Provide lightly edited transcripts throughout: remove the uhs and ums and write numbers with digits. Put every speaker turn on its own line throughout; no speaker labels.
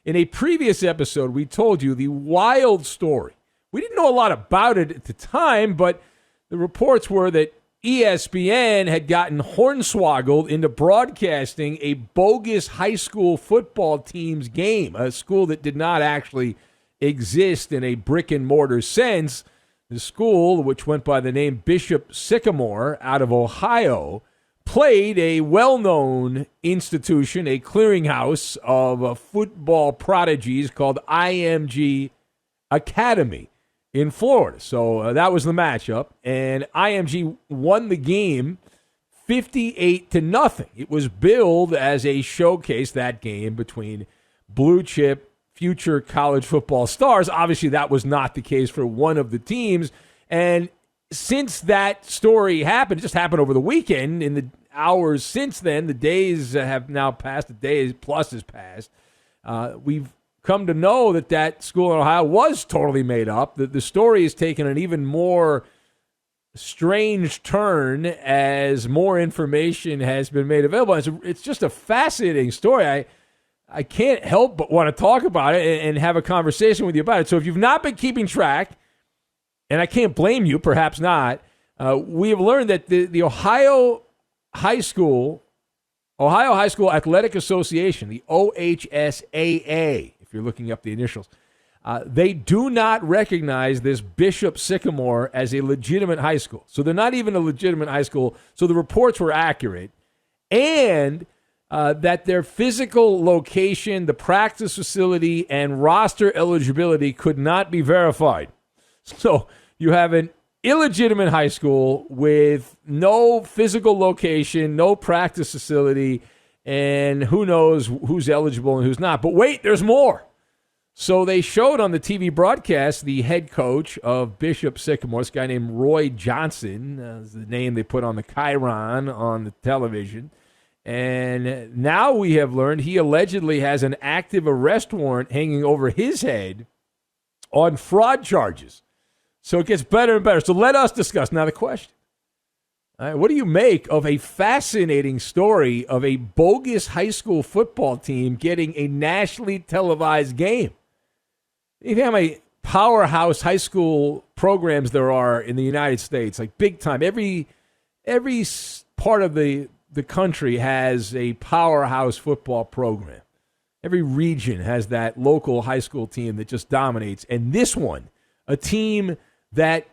In a previous episode, we told you the wild story. We didn't know a lot about it at the time, but the reports were that ESPN had gotten hornswoggled into broadcasting a bogus high school football team's game, a school that did not actually exist in a brick-and-mortar sense. The school, which went by the name Bishop Sycamore out of Ohio, played a well-known institution, a clearinghouse of football prodigies called IMG Academy in Florida. So that was the matchup, and IMG won the game 58-0. It was billed as a showcase, that game, between blue-chip future college football stars. Obviously, that was not the case for one of the teams, and since that story happened, it just happened over the weekend, in the hours since then, the days have now passed, the days plus has passed, we've come to know that school in Ohio was totally made up. The story has taken an even more strange turn as more information has been made available. It's just a fascinating story. I can't help but want to talk about it and have a conversation with you about it. So if you've not been keeping track, and I can't blame you, perhaps not, we have learned that the Ohio High School Athletic Association, the OHSAA, if you're looking up the initials, they do not recognize this Bishop Sycamore as a legitimate high school. So they're not even a legitimate high school. So the reports were accurate. And that their physical location, the practice facility, and roster eligibility could not be verified. So you have an illegitimate high school with no physical location, no practice facility, and who knows who's eligible and who's not. But wait, there's more. So they showed on the TV broadcast the head coach of Bishop Sycamore, this guy named Roy Johnson, is the name they put on the chyron on the television. And now we have learned he allegedly has an active arrest warrant hanging over his head on fraud charges. So it gets better and better. So let us discuss. Now the question, all right, what do you make of a fascinating story of a bogus high school football team getting a nationally televised game? You know how many powerhouse high school programs there are in the United States, like big time. Every part of the country has a powerhouse football program. Every region has that local high school team that just dominates. And this one, a team that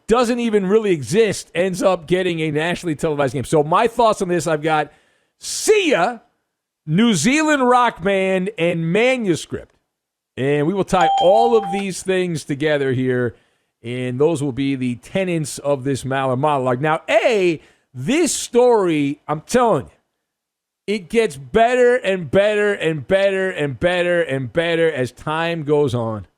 doesn't even really exist, ends up getting a nationally televised game. So my thoughts on this, I've got Sia, New Zealand rock band, and Manuscript. And we will tie all of these things together here, and those will be the tenets of this MALLER monologue. Now, this story, I'm telling you, it gets better and better and better and better and better as time goes on.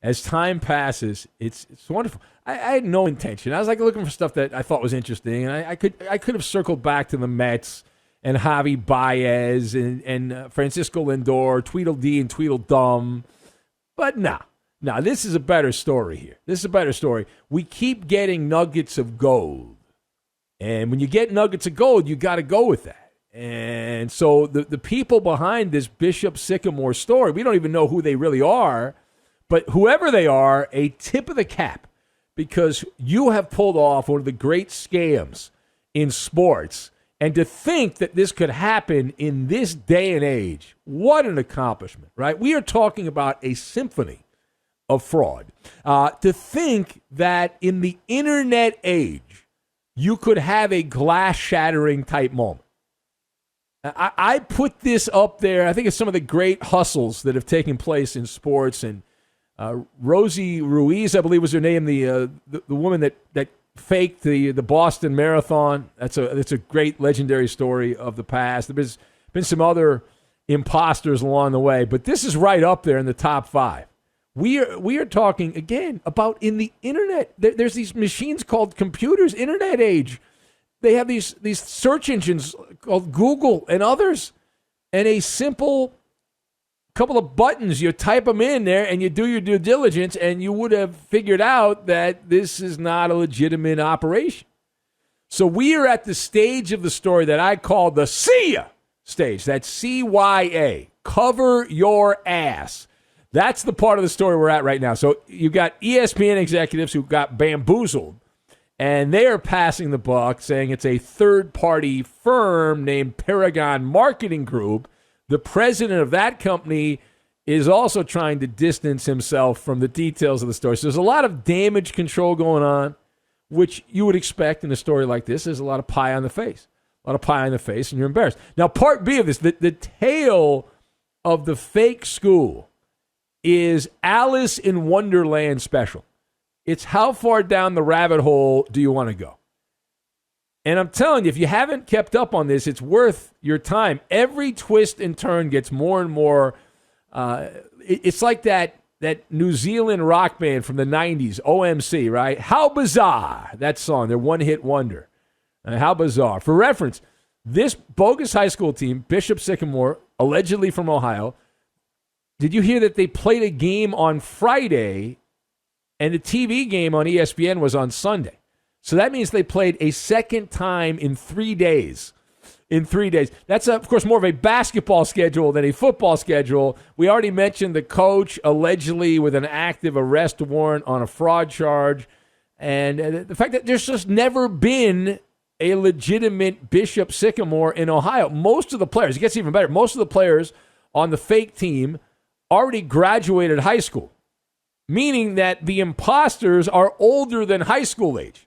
As time passes, it's wonderful. I had no intention. I was like looking for stuff that I thought was interesting, and I could have circled back to the Mets and Javi Baez and Francisco Lindor, Tweedledee and Tweedledum. But no, this is a better story here. This is a better story. We keep getting nuggets of gold. And when you get nuggets of gold, you got to go with that. And so the people behind this Bishop Sycamore story, we don't even know who they really are. But whoever they are, a tip of the cap, because you have pulled off one of the great scams in sports. And to think that this could happen in this day and age, what an accomplishment, right? We are talking about a symphony of fraud. To think that in the internet age, you could have a glass-shattering type moment. I put this up there. I think it's some of the great hustles that have taken place in sports. And Rosie Ruiz, I believe was her name, the woman that faked the Boston Marathon. That's a great legendary story of the past. There's been some other imposters along the way, but this is right up there in the top 5. We are talking, again, about in the internet. There's these machines called computers, internet age. They have these search engines called Google and others, and a simple couple of buttons, you type them in there and you do your due diligence, and you would have figured out that this is not a legitimate operation. So we are at the stage of the story that I call the CYA stage. That's CYA. Cover your ass. That's the part of the story we're at right now. So you've got ESPN executives who got bamboozled, and they are passing the buck, saying it's a third-party firm named Paragon Marketing Group. The president of that company is also trying to distance himself from the details of the story. So there's a lot of damage control going on, which you would expect in a story like this. There's a lot of pie on the face. A lot of pie on the face, and you're embarrassed. Now, part B of this, the tale of the fake school is Alice in Wonderland special. It's how far down the rabbit hole do you want to go? And I'm telling you, if you haven't kept up on this, it's worth your time. Every twist and turn gets more and more. It's like that New Zealand rock band from the 90s, OMC, right? How Bizarre, that song, their one-hit wonder. How bizarre. For reference, this bogus high school team, Bishop Sycamore, allegedly from Ohio, did you hear that they played a game on Friday and the TV game on ESPN was on Sunday? So that means they played a second time in 3 days. In 3 days. That's, of course, more of a basketball schedule than a football schedule. We already mentioned the coach allegedly with an active arrest warrant on a fraud charge. And the fact that there's just never been a legitimate Bishop Sycamore in Ohio. Most of the players, it gets even better, most of the players on the fake team already graduated high school, meaning that the imposters are older than high school age.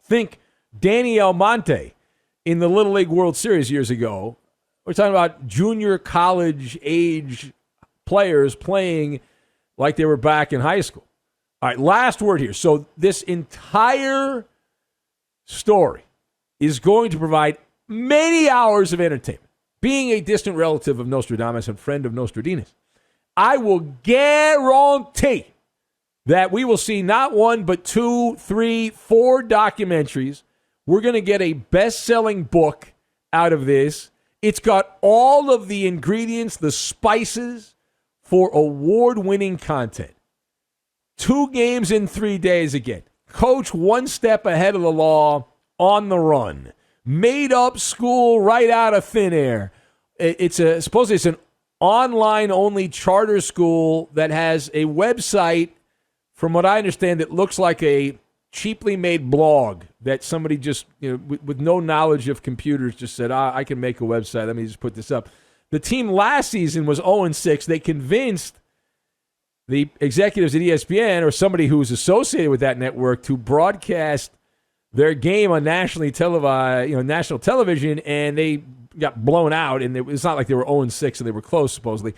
Think Danny Almonte in the Little League World Series years ago. We're talking about junior college age players playing like they were back in high school. All right, last word here. So this entire story is going to provide many hours of entertainment. Being a distant relative of Nostradamus and friend of Nostradamus, I will guarantee that we will see not one, but 2, 3, 4 documentaries. We're going to get a best-selling book out of this. It's got all of the ingredients, the spices for award-winning content. 2 games in 3 days again. Coach one step ahead of the law. On the run, made up school right out of thin air. Supposedly it's an online only charter school that has a website, from what I understand, that looks like a cheaply made blog that somebody just, with no knowledge of computers, just said, I can make a website. Let me just put this up. The team last season was 0-6. They convinced the executives at ESPN or somebody who was associated with that network to broadcast their game on national television, and they got blown out. And it's not like they were 0-6 and they were close, supposedly.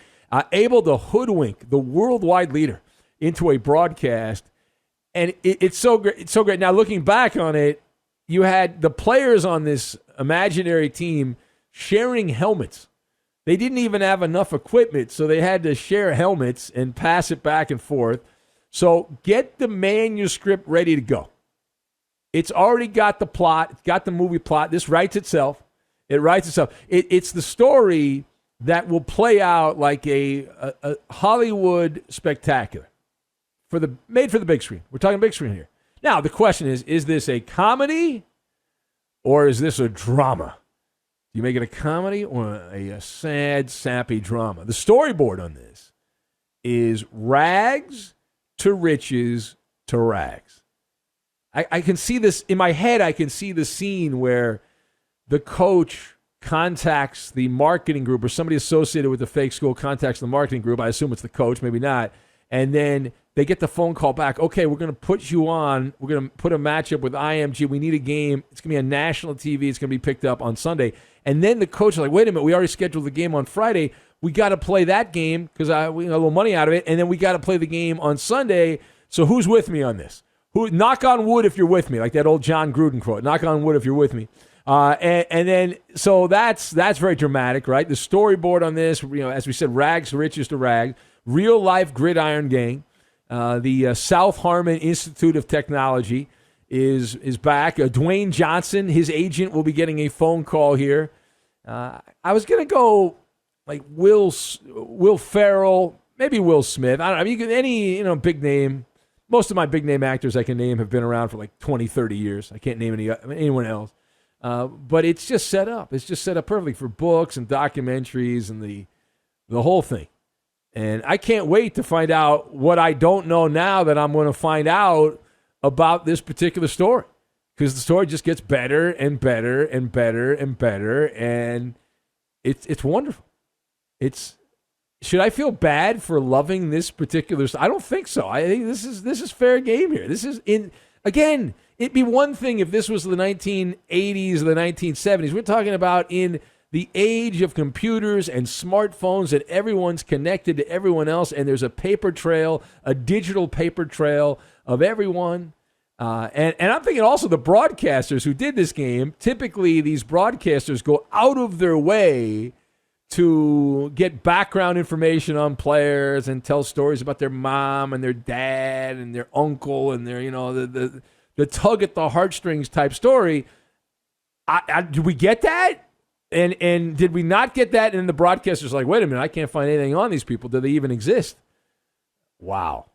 Able to hoodwink the worldwide leader into a broadcast, and it's so great. It's so great. Now, looking back on it, you had the players on this imaginary team sharing helmets. They didn't even have enough equipment, so they had to share helmets and pass it back and forth. So get the manuscript ready to go. It's already got the plot. It's got the movie plot. This writes itself. It writes itself. It's the story that will play out like a Hollywood spectacular made for the big screen. We're talking big screen here. Now, the question is this a comedy or is this a drama? Do you make it a comedy or a sad, sappy drama? The storyboard on this is rags to riches to rags. I can see this in my head. I can see the scene where the coach contacts the marketing group or somebody associated with the fake school contacts the marketing group. I assume it's the coach, maybe not. And then they get the phone call back. Okay, we're going to put you on. We're going to put a matchup with IMG. We need a game. It's going to be on national TV. It's going to be picked up on Sunday. And then the coach is like, wait a minute, we already scheduled the game on Friday. We got to play that game because we got a little money out of it. And then we got to play the game on Sunday. So who's with me on this? Knock on wood if you're with me, like that old John Gruden quote. Knock on wood if you're with me. And then, so that's very dramatic, right? The storyboard on this, as we said, rags to riches to rags. Real life gridiron gang. The South Harmon Institute of Technology is back. Dwayne Johnson, his agent, will be getting a phone call here. I was gonna go like Will Ferrell, maybe Will Smith. I don't know. I mean, any big name. Most of my big name actors I can name have been around for like 20, 30 years. I can't name anyone else. But it's just set up. It's just set up perfectly for books and documentaries and the the whole thing. And I can't wait to find out what I don't know now that I'm going to find out about this particular story. Because the story just gets better and better and better and better, and it's wonderful. Should I feel bad for loving this particular story? I don't think so. I think this is fair game here. Again, it'd be one thing if this was the 1980s or the 1970s. We're talking about in the age of computers and smartphones, and everyone's connected to everyone else, and there's a paper trail, a digital paper trail of everyone. And I'm thinking also the broadcasters who did this game, typically these broadcasters go out of their way to get background information on players and tell stories about their mom and their dad and their uncle and their, the tug at the heartstrings type story. Did we get that? And did we not get that? And the broadcaster's like, wait a minute, I can't find anything on these people. Do they even exist? Wow.